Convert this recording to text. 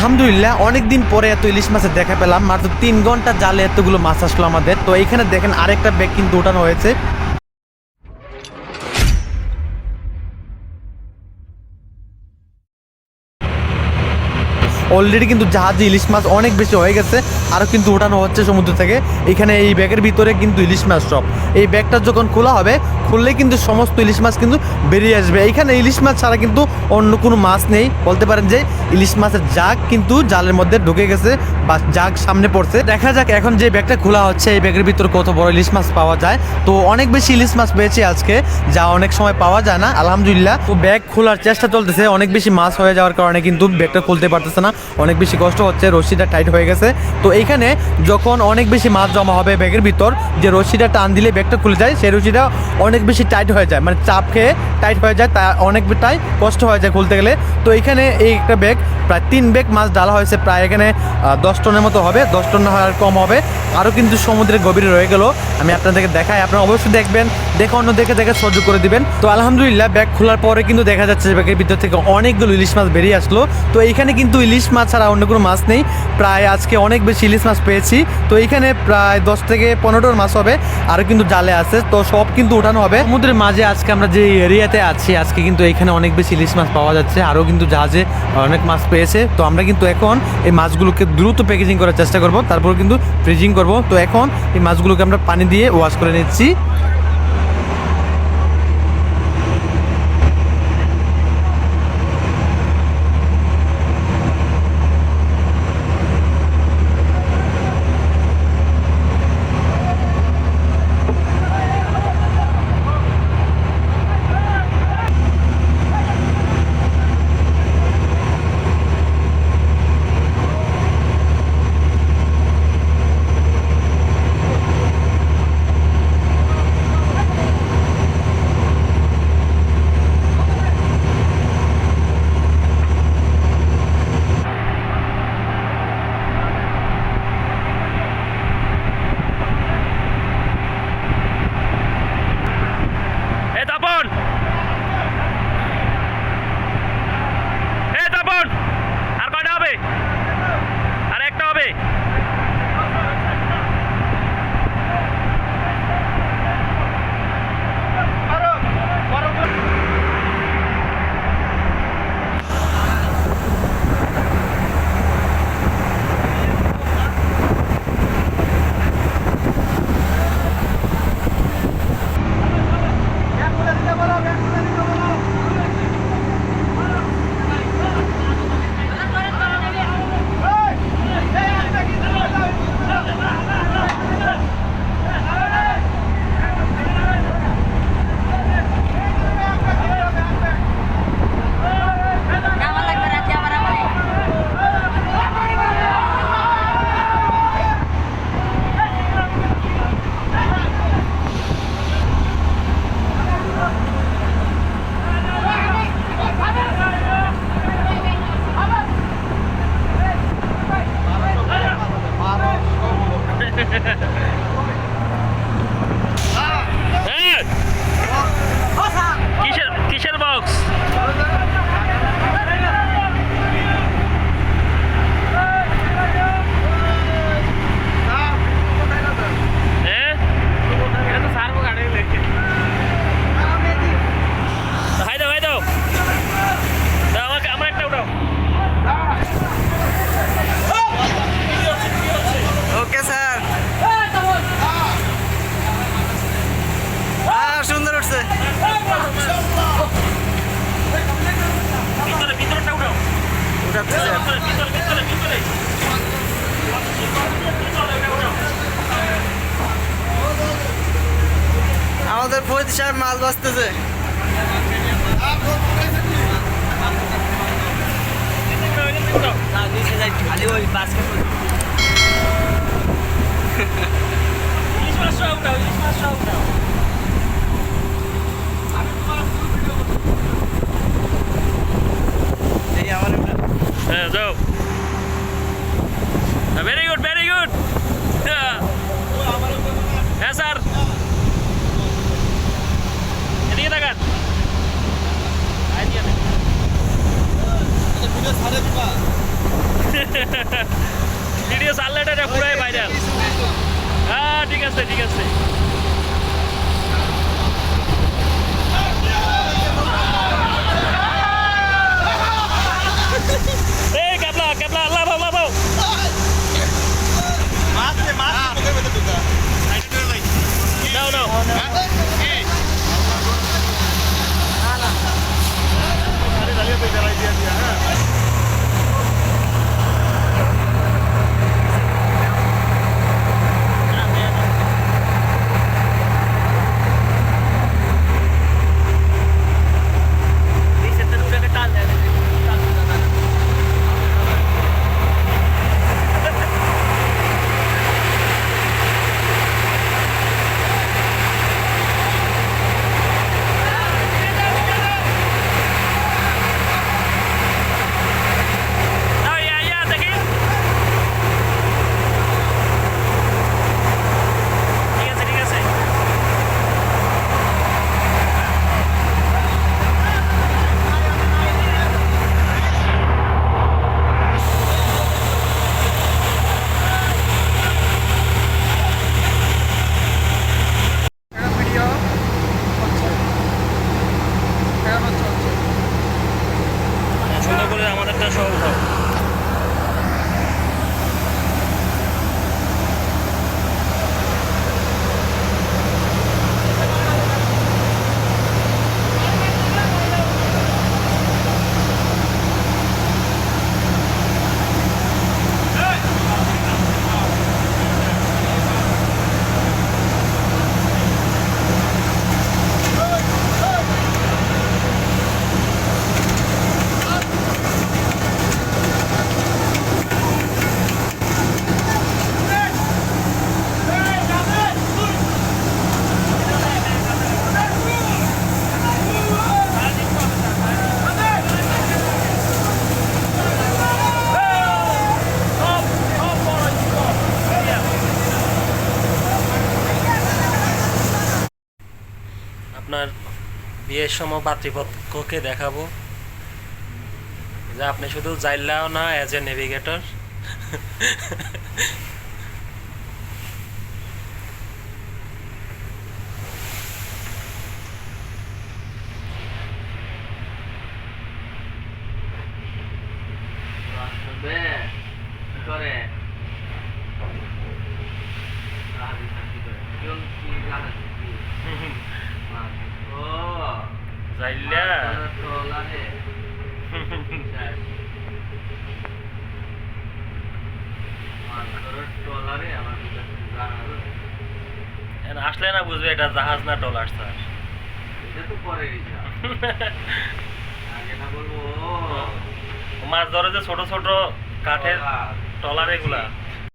আলহামদুলিল্লাহ অনেকদিন পরে এত ইলিশ মাছের দেখা পেলাম। মাত্র 3 ঘন্টা জালে এতগুলো মাছ আসলো আমাদের। তো এইখানে দেখেন আরেকটা ব্যাগ কিন্তু উঠানো হয়েছে। অলরেডি কিন্তু জাহাজে ইলিশ মাছ অনেক বেশি হয়ে গেছে, আরও কিন্তু উঠানো হচ্ছে সমুদ্র থেকে। এখানে এই ব্যাগের ভিতরে কিন্তু ইলিশ মাছ সব। এই ব্যাগটা যখন খোলা হবে, খুললে কিন্তু সমস্ত ইলিশ মাছ কিন্তু বেরিয়ে আসবে। এইখানে ইলিশ মাছ ছাড়া কিন্তু অন্য কোনো মাছ নেই। বলতে পারেন যে ইলিশ মাছের জাগ কিন্তু জালের মধ্যে ঢুকে গেছে বা জাগ সামনে পড়ছে। দেখা যাক এখন যে ব্যাগটা খোলা হচ্ছে এই ব্যাগের ভিতরে কত বড় ইলিশ মাছ পাওয়া যায়। তো অনেক বেশি ইলিশ মাছ পেয়েছি আজকে, যা অনেক সময় পাওয়া যায় না আলহামদুলিল্লাহ। তো ব্যাগ খোলার চেষ্টা চলতেছে, অনেক বেশি মাছ হয়ে যাওয়ার কারণে কিন্তু ব্যাগটা খুলতে পারতেছে না, অনেক বেশি কষ্ট হচ্ছে, রশিটা টাইট হয়ে গেছে। তো এইখানে যখন অনেক বেশি মাছ জমা হবে ব্যাগের ভিতর, যে রশিটা টান দিলে ব্যাগটা খুলে যায়, সেই রশিটা অনেক বেশি টাইট হয়ে যায়, মানে চাপ খেয়ে টাইট হয়ে যায়, তা অনেকটাই কষ্ট হয়ে যায় খুলতে গেলে। তো এইখানে এই একটা ব্যাগ প্রায় 3 ব্যাগ মাছ ডালা হয়েছে, প্রায় এখানে 10 টনের মতো হবে, 10 টন আর কম হবে। আরও কিন্তু সমুদ্রের গভীরে রয়ে গেল, আমি আপনাদেরকে দেখাই, আপনারা অবশ্যই দেখবেন, দেখে অন্য দেখে সহ্য করে দিবেন। তো আলহামদুলিল্লাহ ব্যাগ খোলার পরে কিন্তু দেখা যাচ্ছে যে ব্যাগের ভিতর থেকে অনেকগুলো ইলিশ মাছ বেরিয়ে আসলো। তো এইখানে কিন্তু ইলিশ মাছ ছাড়া অন্য কোনো মাছ নেই, প্রায় আজকে অনেক বেশি ইলিশ মাছ পেয়েছি। তো এইখানে প্রায় 10 থেকে 15 টন মাছ হবে, আরও কিন্তু জালে আছে, তো সব কিন্তু উঠানো হবে। সমুদ্রের মাঝে আজকে আমরা যে এরিয়াতে আছি, আজকে কিন্তু এখানে অনেক বেশি ইলিশ মাছ পাওয়া যাচ্ছে, আরও কিন্তু জাহাজে অনেক মাছ পেয়েছে। তো আমরা কিন্তু এখন এই মাছগুলোকে দ্রুত প্যাকেজিং করার চেষ্টা করব, তারপর কিন্তু ফ্রিজিং করব। তো এখন এই মাছগুলোকে আমরা পানি দিয়ে ওয়াশ করে নিচ্ছি। কিসের বক্স? ওকে স্যার, সুন্দর উঠছে। আমাদের ফরিদ সাহেব মাছ বাঁচতেছে। Very good, very good. হ্যাঁ স্যার, এদিকে তাকান। ভিডিও ছাড়ে দিবা। ভিডিও চাললে এটা পুরাই ভাইরাল। হ্যাঁ ঠিক আছে ঠিক আছে। এই কাবলা কাবলা আল্লাহ বাবা বাবা নাও নাও সুন্দর করে আমাদেরটা সহ উঠাও। আপনার বিয়ের সময় পাত্রীপক্ষকে দেখাবো যে আপনি শুধু জাইল্লাও না অ্যাজ এ নেভিগেটর। জাইল্লা আসলে না বুঝবে এটা জাহাজ না ট্রলার স্যার। মাছ ধরে যে ছোট ছোট কাঠের ট্রলার এগুলা